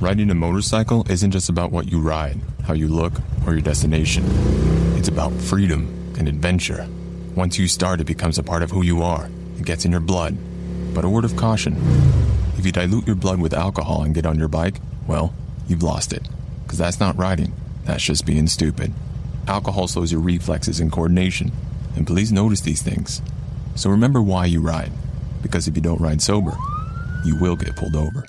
Riding a motorcycle isn't just about what you ride, how you look, or your destination. It's about freedom and adventure. Once you start, it becomes a part of who you are. It gets in your blood. But a word of caution. If you dilute your blood with alcohol and get on your bike, well, you've lost it. Because that's not riding. That's just being stupid. Alcohol slows your reflexes and coordination. And please notice these things. So remember why you ride. Because if you don't ride sober, you will get pulled over.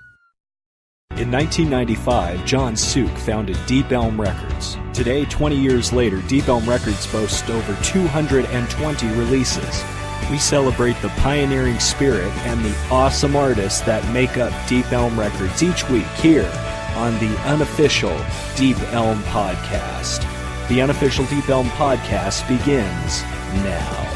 In 1995, John Suk founded Deep Elm Records. Today, 20 years later, Deep Elm Records boasts over 220 releases. We celebrate the pioneering spirit and the awesome artists that make up Deep Elm Records each week here on the unofficial Deep Elm Podcast. The unofficial Deep Elm Podcast begins now.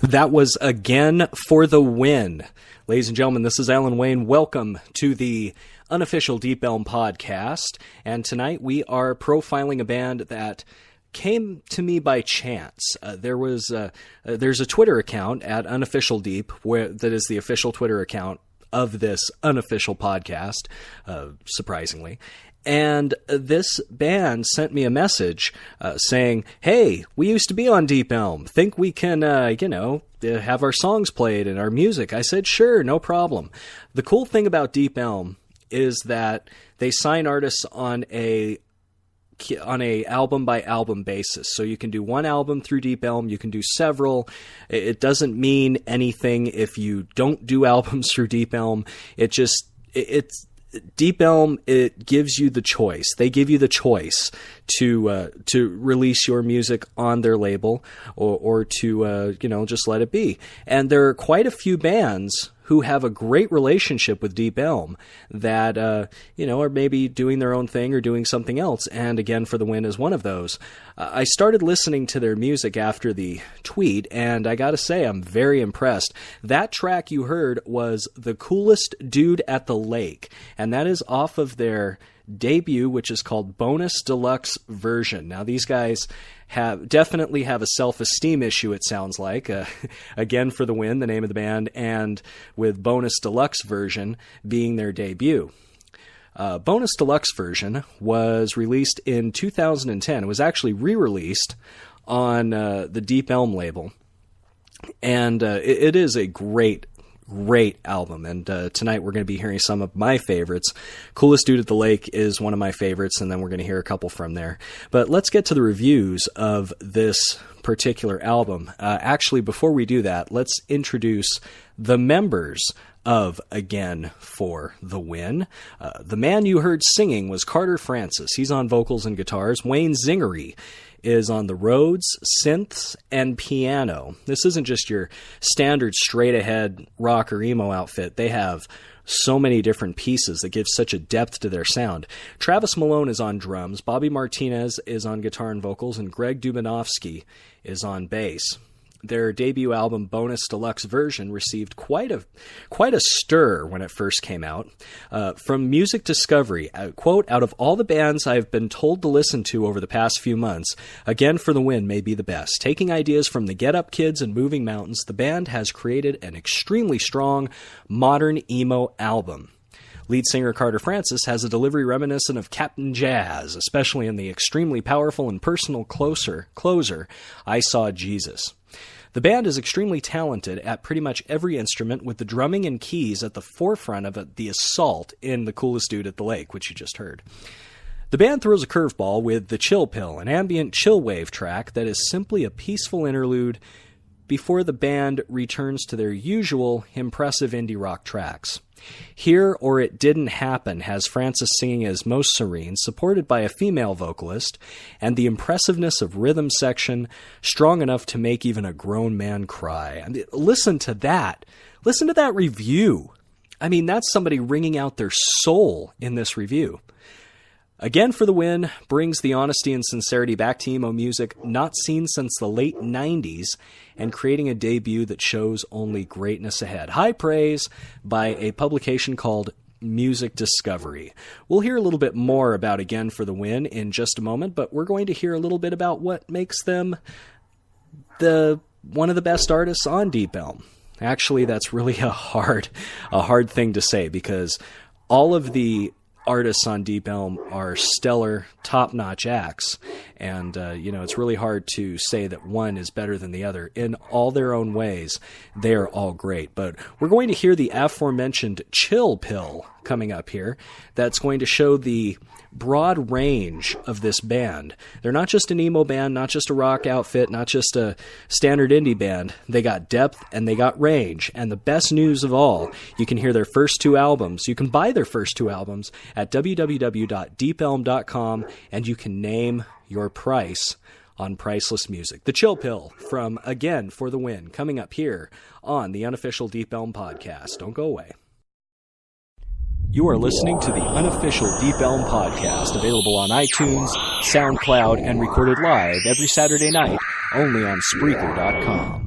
That was Again for the Win. Ladies and gentlemen, this is Alan Wayne. Welcome to the unofficial Deep Elm Podcast. And tonight we are profiling a band that came to me by chance. There's a Twitter account at Unofficial Deep that is the official Twitter account of this unofficial podcast, surprisingly. And this band sent me a message saying, hey, we used to be on Deep Elm. Think we can, have our songs played and our music? I said, sure, no problem. The cool thing about Deep Elm is that they sign artists on a on a album by album basis. So you can do one album through Deep Elm, you can do several. It doesn't mean anything if you don't do albums through Deep Elm. It's Deep Elm, it gives you the choice. They give you the choice to release your music on their label or to just let it be. And there are quite a few bands who have a great relationship with Deep Elm that are maybe doing their own thing or doing something else. And Again for the Win is one of those. I started listening to their music after the tweet, and I gotta say, I'm very impressed. That track you heard was The Coolest Dude at the Lake, and that is off of their debut, which is called Bonus Deluxe Version. Now, these guys definitely have a self-esteem issue, it sounds like. Again for the Win, the name of the band, and with Bonus Deluxe Version being their debut. Bonus Deluxe Version was released in 2010. It was actually re-released on the Deep Elm label, and it is a great album, and tonight we're going to be hearing some of my favorites. Coolest Dude at the Lake is one of my favorites, and then we're going to hear a couple from there. But let's get to the reviews of this particular album. Actually, before we do that, let's introduce the members of Again for the Win. The man you heard singing was Carter Francis. He's on vocals and guitars. Wayne Zingery is on the Rhodes, synths, and piano. This isn't just your standard straight-ahead rock or emo outfit. They have so many different pieces that give such a depth to their sound. Travis Malone is on drums, Bobby Martinez is on guitar and vocals, and Greg Dubanovsky is on bass. Their debut album, Bonus Deluxe Version, received quite a stir when it first came out. From Music Discovery, quote, "Out of all the bands I've been told to listen to over the past few months, Again for the Win may be the best. Taking ideas from the Get Up Kids and Moving Mountains, the band has created an extremely strong, modern emo album." Lead singer Carter Francis has a delivery reminiscent of Captain Jazz, especially in the extremely powerful and personal closer, I Saw Jesus. The band is extremely talented at pretty much every instrument, with the drumming and keys at the forefront of the assault in The Coolest Dude at the Lake, which you just heard. The band throws a curveball with The Chill Pill, an ambient chill wave track that is simply a peaceful interlude before the band returns to their usual impressive indie rock tracks. Here or It Didn't Happen has Francis singing as most serene, supported by a female vocalist, and the impressiveness of rhythm section strong enough to make even a grown man cry. I mean, listen to that. Listen to that review. I mean, that's somebody wringing out their soul in this review. Again for the Win brings the honesty and sincerity back to emo music not seen since the late 90s, and creating a debut that shows only greatness ahead. High praise by a publication called Music Discovery. We'll hear a little bit more about Again for the Win in just a moment, but we're going to hear a little bit about what makes them one of the best artists on Deep Elm. Actually, that's really a hard thing to say, because all of the artists on Deep Elm are stellar, top-notch acts, and it's really hard to say that one is better than the other. In all their own ways, they are all great. But we're going to hear the aforementioned Chill Pill coming up here. That's going to show the broad range of this band. They're not just an emo band, not just a rock outfit, not just a standard indie band. They got depth and they got range. And the best news of all, you can hear their first two albums. You can buy their first two albums at www.deepelm.com, and you can name your price on Priceless Music. The Chill Pill from Again for the Win, coming up here on the Unofficial Deep Elm Podcast. Don't go away. You are listening to the Unofficial Deep Elm Podcast, available on iTunes, SoundCloud, and recorded live every Saturday night, only on Spreaker.com.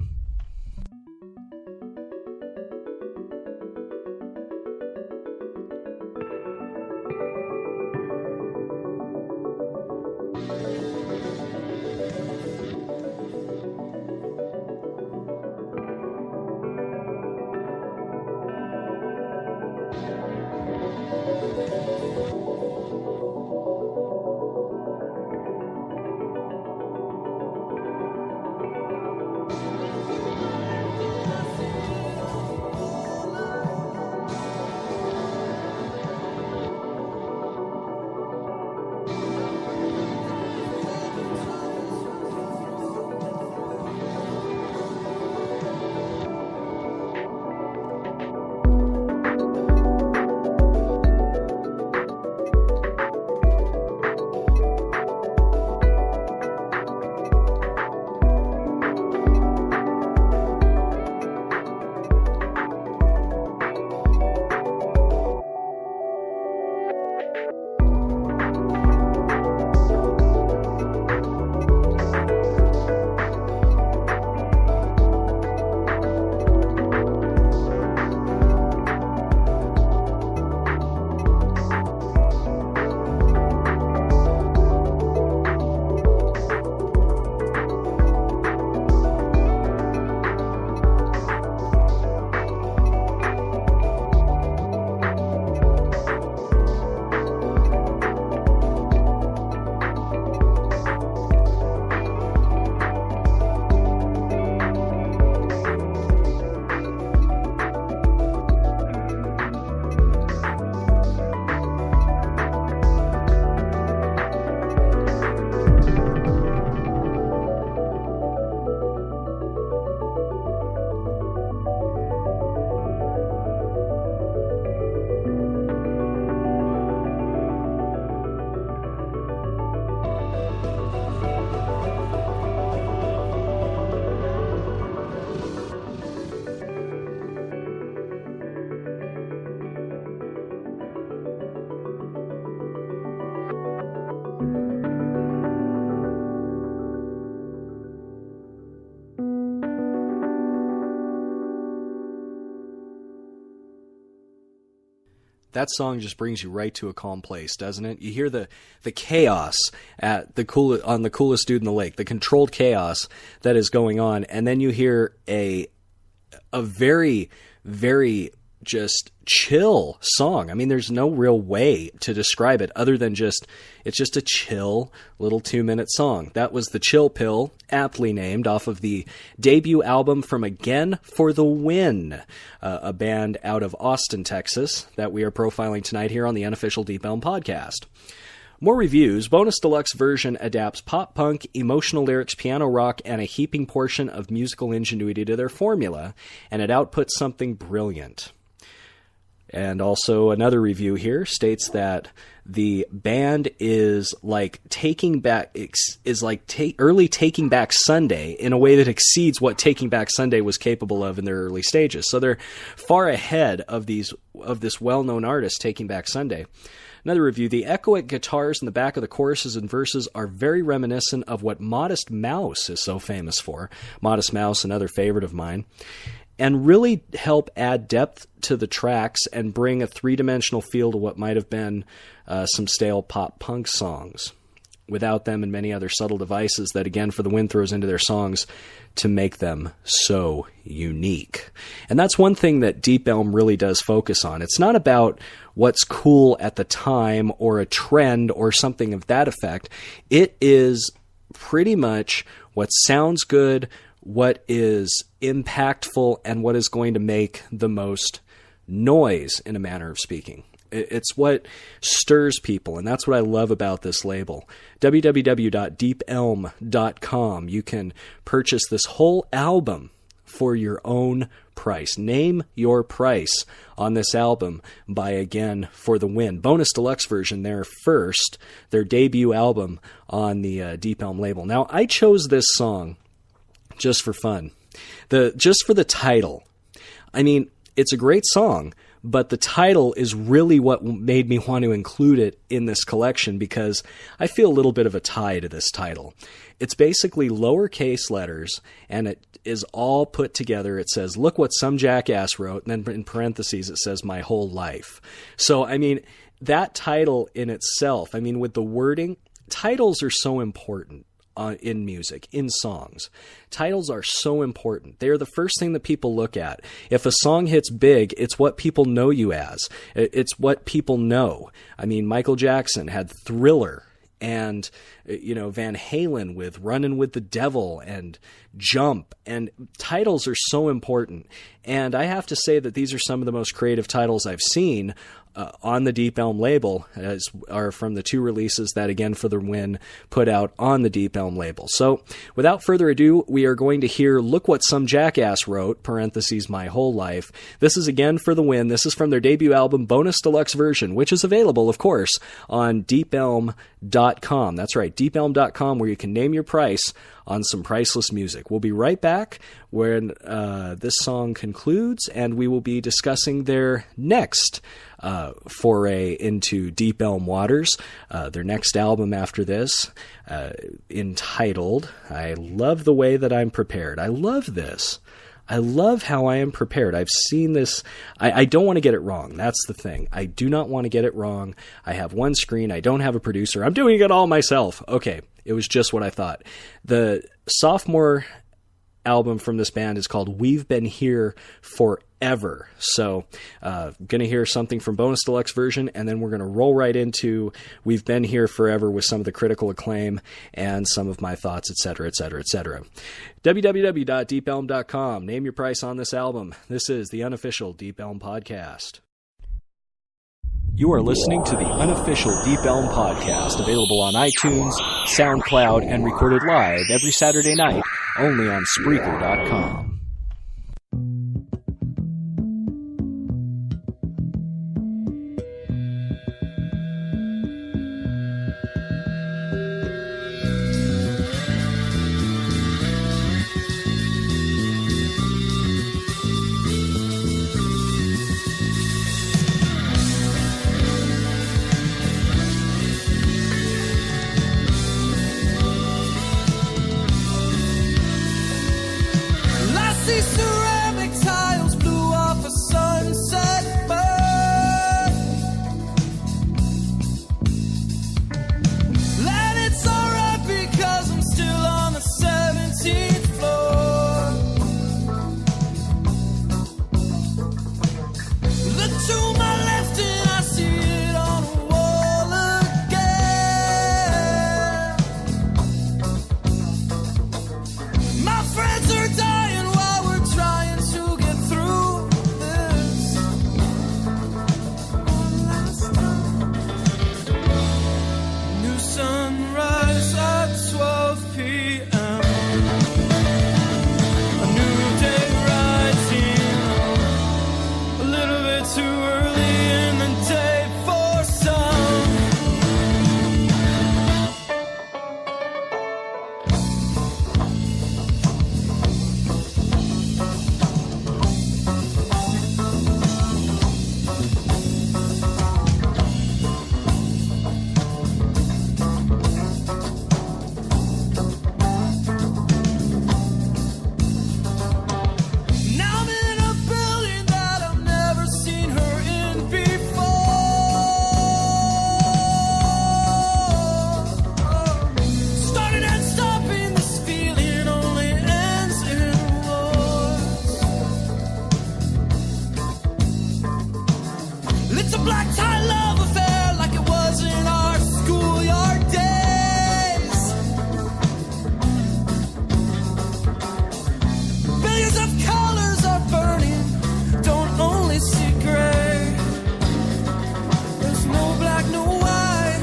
that song just brings you right to a calm place, doesn't it? You hear the chaos on the coolest dude in the lake, the controlled chaos that is going on, and then you hear a very, very just chill song. I mean, there's no real way to describe it other than it's just a chill little 2-minute song. That was The Chill Pill, aptly named off of the debut album from Again for the Win, a band out of Austin, Texas, that we are profiling tonight here on the Unofficial Deep Elm podcast. More reviews. Bonus Deluxe version adapts pop punk, emotional lyrics, piano rock, and a heaping portion of musical ingenuity to their formula, and it outputs something brilliant. And also another review here states that the band is like Taking Back Sunday in a way that exceeds what Taking Back Sunday was capable of in their early stages. So they're far ahead of this well-known artist, Taking Back Sunday. Another review, the echoic guitars in the back of the choruses and verses are very reminiscent of what Modest Mouse is so famous for. Modest Mouse, another favorite of mine. And really help add depth to the tracks and bring a three-dimensional feel to what might have been some stale pop punk songs, without them and many other subtle devices that Again for the Win throws into their songs to make them so unique. And that's one thing that Deep Elm really does focus on. It's not about what's cool at the time or a trend or something of that effect. It is pretty much what sounds good, what is impactful, and what is going to make the most noise, in a manner of speaking. It's what stirs people, and that's what I love about this label. www.deepelm.com. You can purchase this whole album for your own price. Name your price on this album by Again for the Win. Bonus Deluxe version, their debut album on the Deep Elm label. Now, I chose this song just for fun. Just for the title. I mean, it's a great song, but the title is really what made me want to include it in this collection, because I feel a little bit of a tie to this title. It's basically lowercase letters, and it is all put together. It says, "Look what some jackass wrote," and then in parentheses it says, "My whole life." So, I mean, that title in itself, I mean, with the wording, titles are so important. In music, in songs. Titles are so important. They are the first thing that people look at. If a song hits big, it's what people know you as. It's what people know. I mean, Michael Jackson had Thriller, and Van Halen with Runnin' with the Devil and Jump, and titles are so important. And I have to say that these are some of the most creative titles I've seen on the Deep Elm label, as are from the two releases that Again for the Win put out on the Deep Elm label. So without further ado, we are going to hear Look What Some Jackass Wrote, parentheses, My Whole Life. This is Again for the Win. This is from their debut album, Bonus Deluxe version, which is available, of course, on deepelm.com. That's right, deepelm.com, where you can name your price on some priceless music. We'll be right back when this song concludes, and we will be discussing their next foray into Deep Elm waters, their next album after this, entitled I Love the Way That I'm Prepared. I love this. I love how I am prepared. I've seen this. I don't want to get it wrong. That's the thing. I do not want to get it wrong. I have one screen. I don't have a producer. I'm doing it all myself. Okay. It was just what I thought. The sophomore album from this band is called We've Been Here Forever. So, going to hear something from Bonus Deluxe version, and then we're going to roll right into We've Been Here Forever with some of the critical acclaim and some of my thoughts, etc., etc., etc. www.deepelm.com. Name your price on this album. This is the Unofficial Deep Elm Podcast. You are listening to the Unofficial Deep Elm Podcast, available on iTunes, SoundCloud, and recorded live every Saturday night, only on Spreaker.com. Last A little bit too early in the day for some. Now I'm in a building that I've never seen her in before. Starting and stopping, this feeling only ends in wars. It's a black tie love affair like it was in our schoolyard days. Billions of colors are burning, don't only see gray. There's no black, no white.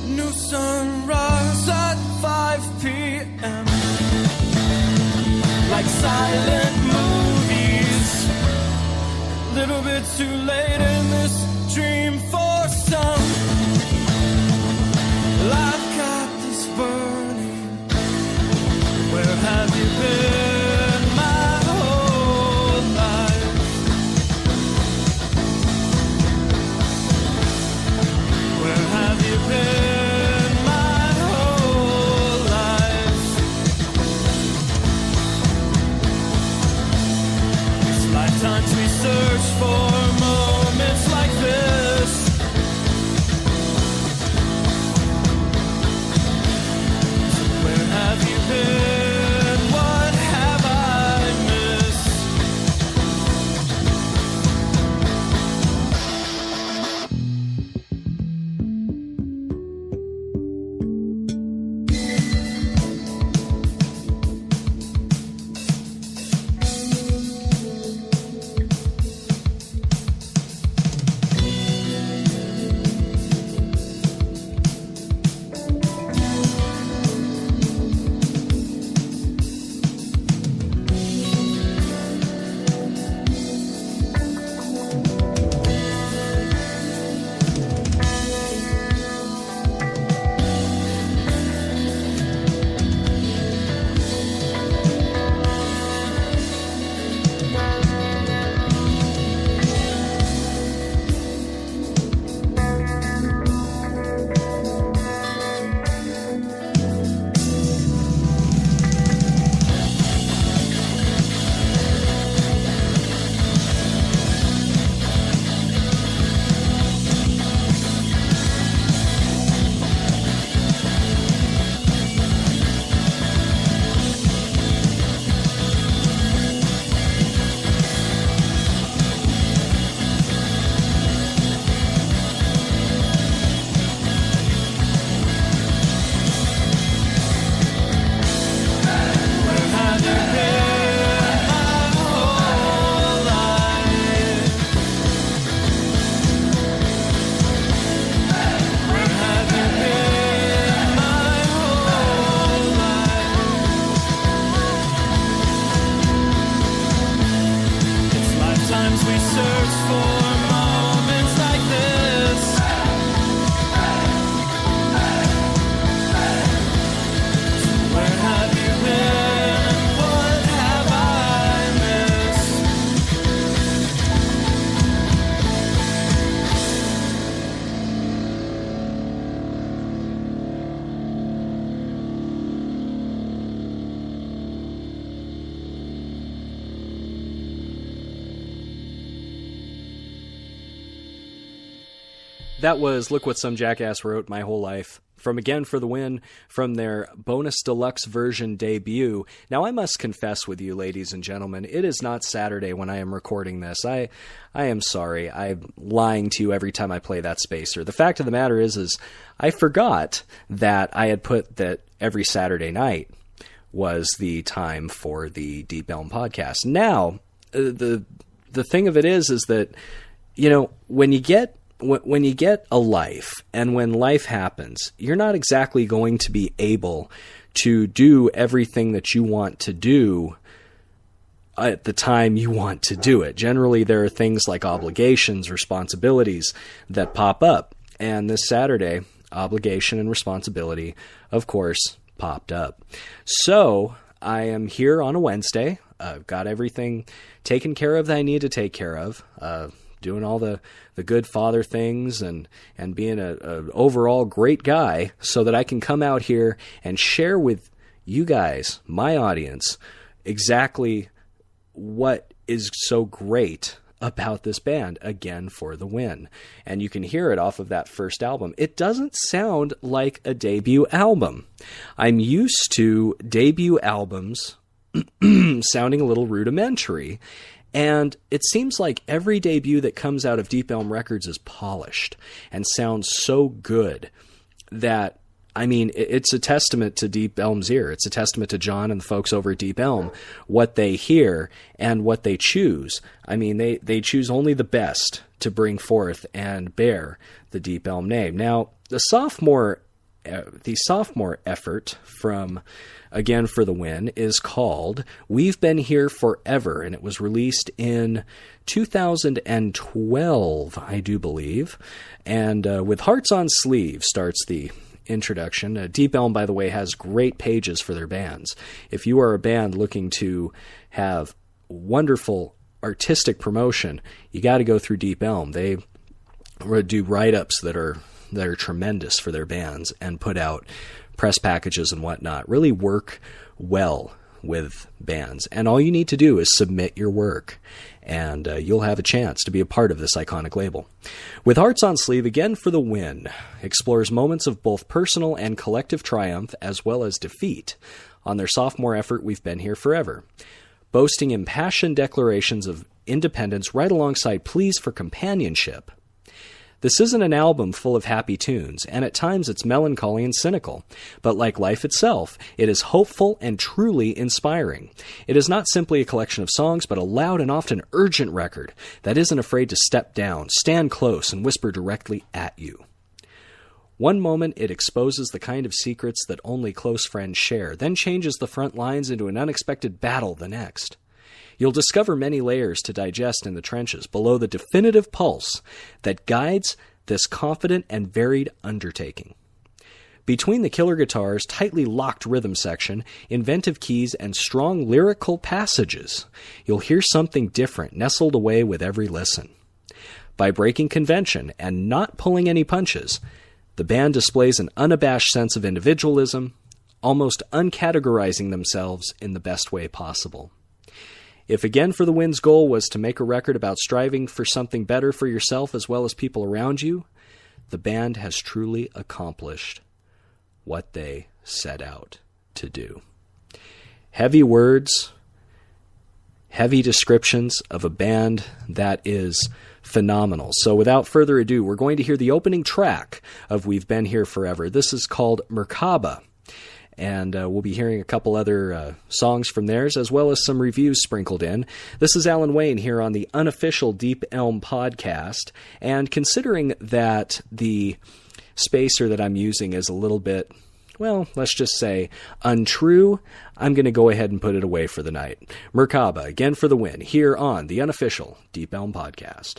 New sunrise at 5 p.m. Like silent movies. Little bit too late in this dream for some. Well, I've got this burning. Where have you been my whole life? Where have you been my whole life? It's lifetimes we search for moments like this. Where have you been? What have I missed? That was Look What Some Jackass Wrote My Whole Life from Again for the Win from their bonus deluxe version debut. Now, I must confess with you, ladies and gentlemen, it is not Saturday when I am recording this. I am sorry. I'm lying to you every time I play that spacer. The fact of the matter is I forgot that I had put that every Saturday night was the time for the Deep Elm podcast. Now, the thing of it is that, you know, when you get a life and when life happens, you're not exactly going to be able to do everything that you want to do at the time you want to do it. Generally, there are things like obligations, responsibilities that pop up. And this Saturday, obligation and responsibility, of course, popped up. So I am here on a Wednesday. I've got everything taken care of that I need to take care of. Doing all the good father things and being a overall great guy so that I can come out here and share with you guys, my audience, exactly what is so great about this band, Again for the Win. And you can hear it off of that first album. It doesn't sound like a debut album. I'm used to debut albums sounding a little rudimentary. And it seems like every debut that comes out of Deep Elm Records is polished and sounds so good that, I mean, it's a testament to Deep Elm's ear. It's a testament to John and the folks over at Deep Elm, what they hear and what they choose. I mean, they choose only the best to bring forth and bear the Deep Elm name. Now, the sophomore effort from Again for the Win is called We've Been Here Forever, and it was released in 2012, I do believe. And with Hearts on Sleeve starts the introduction. Deep Elm, by the way, has great pages for their bands. If you are a band looking to have wonderful artistic promotion, you got to go through Deep Elm. They do write-ups that are tremendous for their bands and put out press packages and whatnot. Really work well with bands. And all you need to do is submit your work, and you'll have a chance to be a part of this iconic label. With Hearts on Sleeve, Again for the Win explores moments of both personal and collective triumph as well as defeat on their sophomore effort, We've Been Here Forever, boasting impassioned declarations of independence right alongside pleas for companionship. This isn't an album full of happy tunes, and at times it's melancholy and cynical, but like life itself, it is hopeful and truly inspiring. It is not simply a collection of songs, but a loud and often urgent record that isn't afraid to step down, stand close, and whisper directly at you. One moment it exposes the kind of secrets that only close friends share, then changes the front lines into an unexpected battle the next. You'll discover many layers to digest in the trenches below the definitive pulse that guides this confident and varied undertaking. Between the killer guitars, tightly locked rhythm section, inventive keys, and strong lyrical passages, you'll hear something different nestled away with every listen. By breaking convention and not pulling any punches, the band displays an unabashed sense of individualism, almost uncategorizing themselves in the best way possible. If Again for the Win's goal was to make a record about striving for something better for yourself as well as people around you, the band has truly accomplished what they set out to do. Heavy words, heavy descriptions of a band that is phenomenal. So without further ado, we're going to hear the opening track of We've Been Here Forever. This is called Merkaba. And we'll be hearing a couple other songs from theirs, as well as some reviews sprinkled in. This is Alan Wayne here on the unofficial Deep Elm podcast. And considering that the spacer that I'm using is a little bit, well, let's just say untrue, I'm going to go ahead and put it away for the night. Merkaba, Again for the Win, here on the unofficial Deep Elm podcast.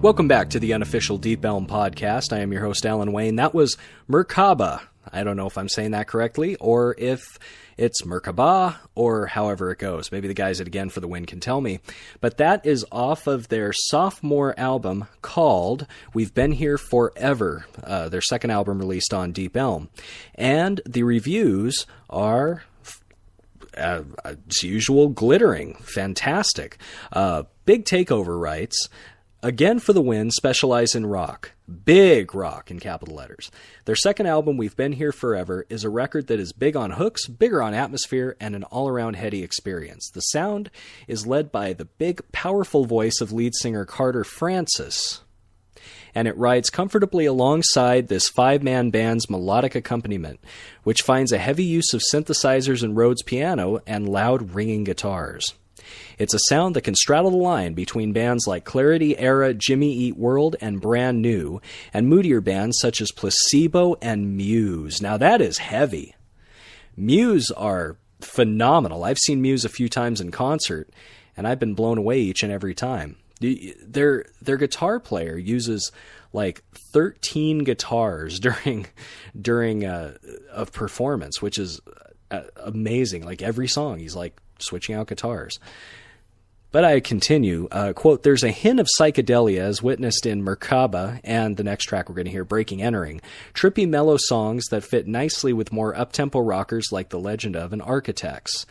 Welcome back to the unofficial Deep Elm podcast. I am your host, Alan Wayne. That was Merkaba. I don't know if I'm saying that correctly or if it's Merkaba or however it goes. Maybe the guys at Again for the Win can tell me. But that is off of their sophomore album called We've Been Here Forever, their second album released on Deep Elm. And the reviews are, as usual, glittering. Fantastic. Big Takeover writes, Again for the Win specialize in rock. Big rock in capital letters. Their second album, We've Been Here Forever, is a record that is big on hooks, bigger on atmosphere, and an all-around heady experience. The sound is led by the big, powerful voice of lead singer Carter Francis, and it rides comfortably alongside this five-man band's melodic accompaniment, which finds a heavy use of synthesizers and Rhodes piano and loud ringing guitars. It's a sound that can straddle the line between bands like Clarity Era, Jimmy Eat World, and Brand New, and moodier bands such as Placebo and Muse. Now that is heavy. Muse are phenomenal. I've seen Muse a few times in concert, and I've been blown away each and every time. Their guitar player uses like 13 guitars during a performance, which is amazing. Like every song, he's like switching out guitars. But I continue, quote, there's a hint of psychedelia as witnessed in Merkaba and the next track we're going to hear, Breaking Entering. Trippy mellow songs that fit nicely with more up-tempo rockers like The Legend of and Architects.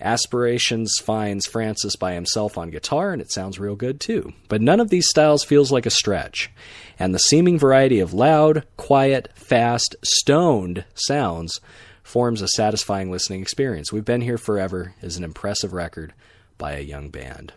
Aspirations finds Francis by himself on guitar, and it sounds real good too. But none of these styles feels like a stretch. And the seeming variety of loud, quiet, fast, stoned sounds forms a satisfying listening experience. We've Been Here Forever is an impressive record by a young band.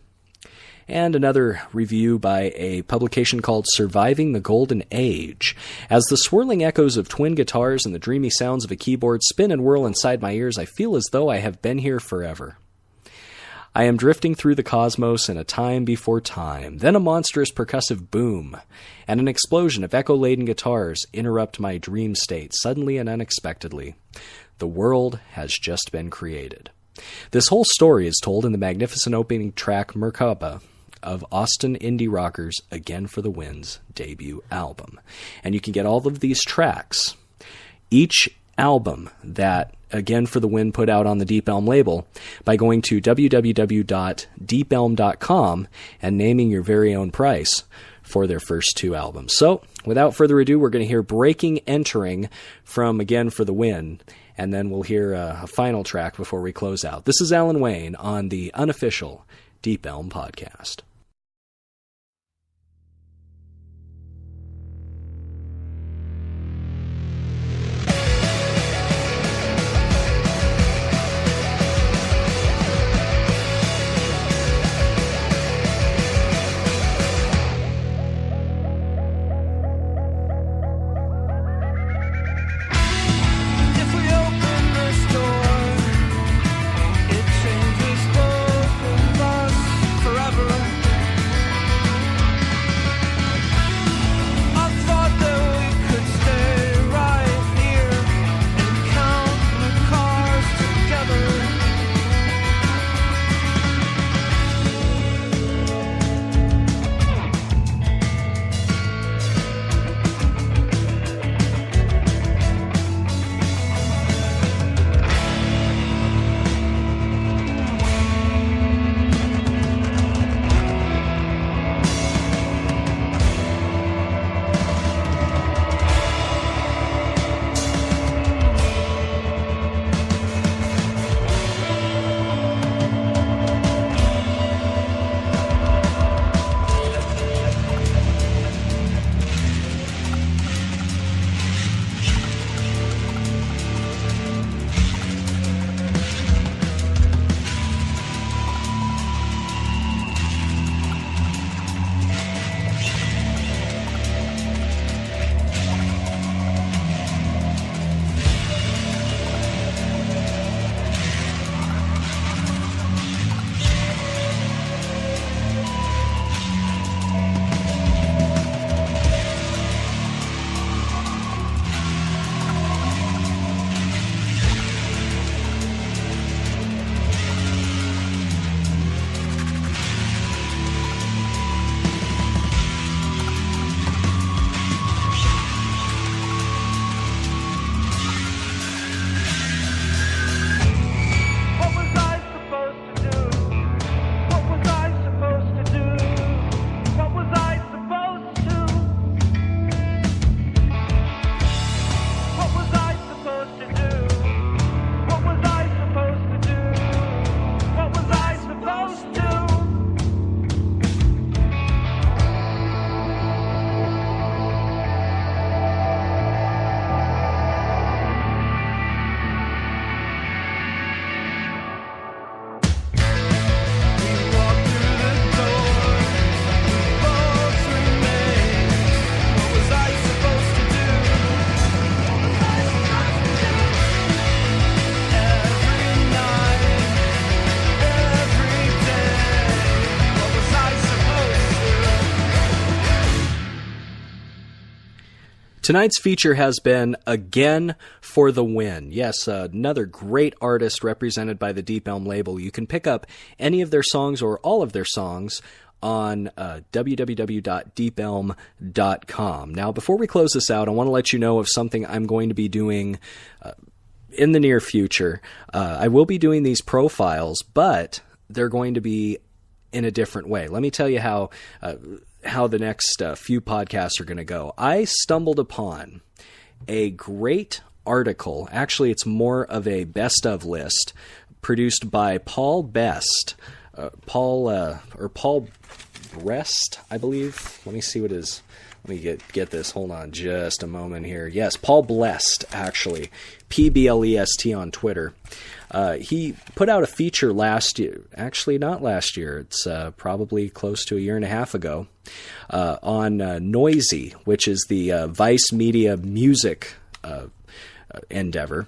And another review by a publication called Surviving the Golden Age. As the swirling echoes of twin guitars and the dreamy sounds of a keyboard spin and whirl inside my ears, I feel as though I have been here forever. I am drifting through the cosmos in a time before time. Then a monstrous percussive boom and an explosion of echo-laden guitars interrupt my dream state suddenly and unexpectedly. The world has just been created. This whole story is told in the magnificent opening track Merkaba of Austin indie rockers Again for the Win's debut album. And you can get all of these tracks, each album that Again for the Win put out on the Deep Elm label, by going to www.deepelm.com and naming your very own price for their first two albums. So, without further ado, we're going to hear Breaking Entering from Again for the Win, and then we'll hear a final track before we close out. This is Alan Wayne on the unofficial Deep Elm podcast. If we open this door, it changes both of us forever. Tonight's feature has been Again for the Win. Yes, another great artist represented by the Deep Elm label. You can pick up any of their songs or all of their songs on www.deepelm.com. Now, before we close this out, I want to let you know of something I'm going to be doing in the near future. I will be doing these profiles, but they're going to be in a different way. Let me tell you how the next few podcasts are going to go. I stumbled upon a great article. Actually, it's more of a best of list produced by Paul Best. Paul Brest, I believe. Let me see what his. Let me get this. Hold on just a moment here. Yes, Paul Blest, actually. PBLEST on Twitter. He put out a feature last year. Actually, not last year. It's probably close to a year and a half ago. On Noisy, which is the Vice Media music endeavor.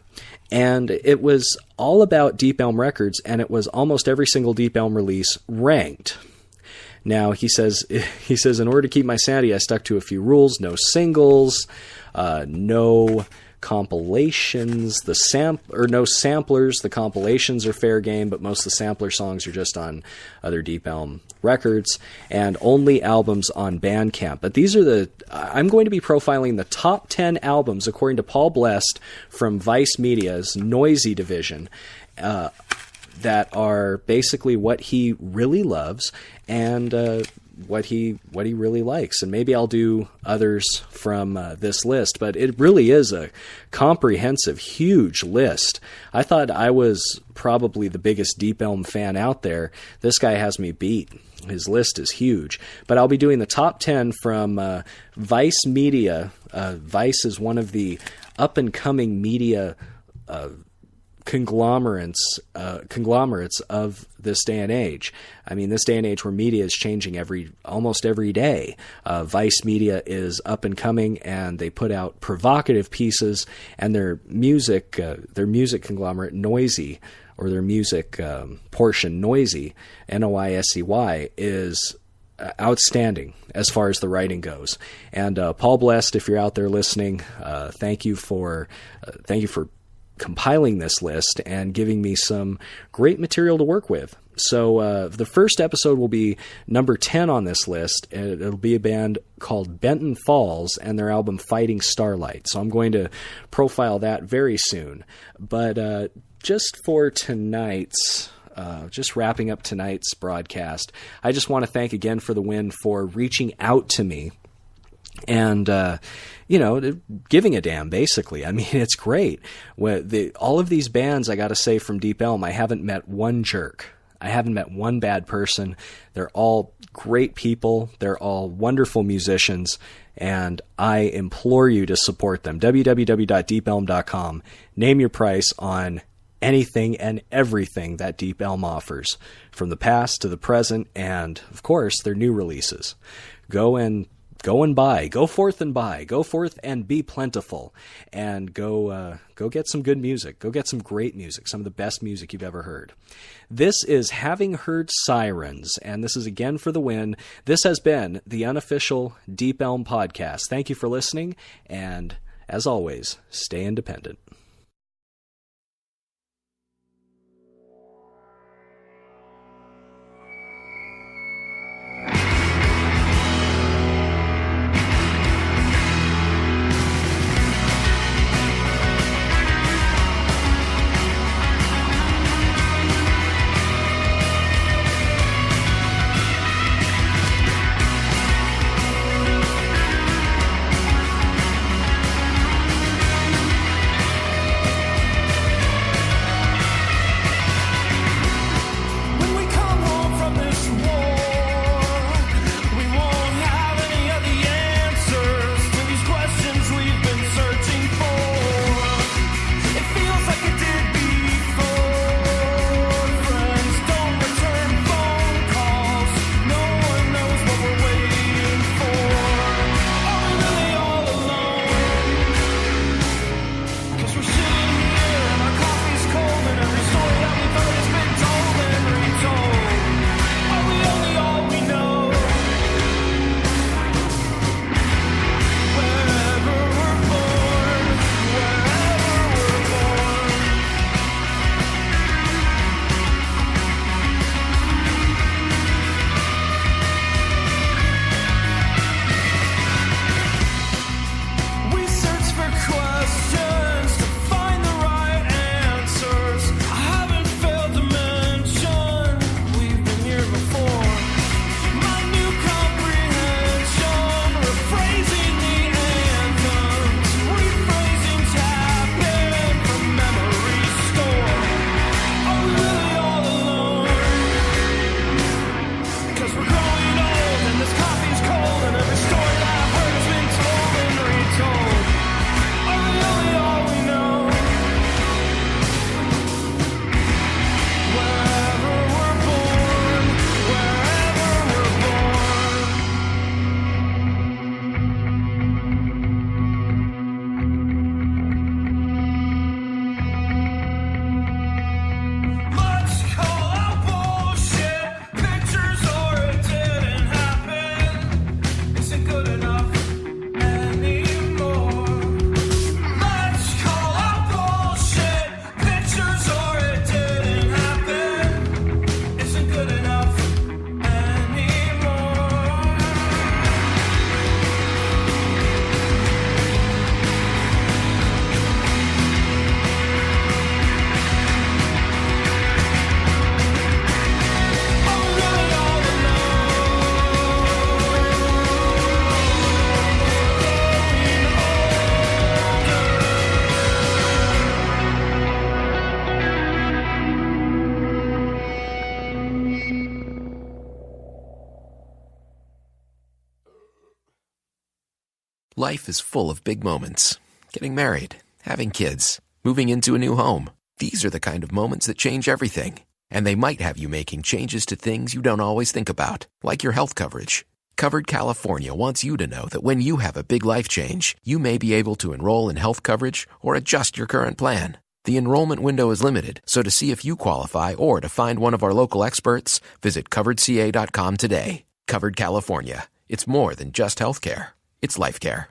And it was all about Deep Elm Records, and it was almost every single Deep Elm release ranked. Now, he says, in order to keep my sanity, I stuck to a few rules: no singles, no compilations, no samplers. The compilations are fair game, but most of the sampler songs are just on other Deep Elm records, and only albums on Bandcamp. But I'm going to be profiling the top 10 albums, according to Paul Blest from Vice Media's Noisy division, that are basically what he really loves and what he really likes. And maybe I'll do others from this list, but it really is a comprehensive, huge list. I thought I was probably the biggest Deep Elm fan out there. This guy has me beat. His list is huge. But I'll be doing the top 10 from Vice Media. Vice is one of the up-and-coming media conglomerates of this day and age. I mean, this day and age where media is changing almost every day. Vice Media is up and coming, and they put out provocative pieces, and their music conglomerate Noisy, or their music portion Noisy, Noisey, is outstanding as far as the writing goes. And Paul Blest, if you're out there listening, thank you for compiling this list and giving me some great material to work with. So the first episode will be number 10 on this list. It'll be a band called Benton Falls and their album Fighting Starlight. So I'm going to profile that very soon. But just for tonight's just wrapping up tonight's broadcast, I just want to thank Again for the Win for reaching out to me and giving a damn, basically. I mean, it's great. All of these bands, I got to say, from Deep Elm, I haven't met one jerk. I haven't met one bad person. They're all great people. They're all wonderful musicians, and I implore you to support them. www.deepelm.com. Name your price on anything and everything that Deep Elm offers, from the past to the present, and, of course, their new releases. Go and buy. Go forth and buy. Go forth and be plentiful. And go get some good music. Go get some great music. Some of the best music you've ever heard. This is Having Heard Sirens, and this is Again for the Win. This has been the unofficial Deep Elm podcast. Thank you for listening, and as always, stay independent. Life is full of big moments. Getting married, having kids, moving into a new home. These are the kind of moments that change everything. And they might have you making changes to things you don't always think about, like your health coverage. Covered California wants you to know that when you have a big life change, you may be able to enroll in health coverage or adjust your current plan. The enrollment window is limited, so to see if you qualify or to find one of our local experts, visit coveredca.com today. Covered California. It's more than just healthcare. It's life care.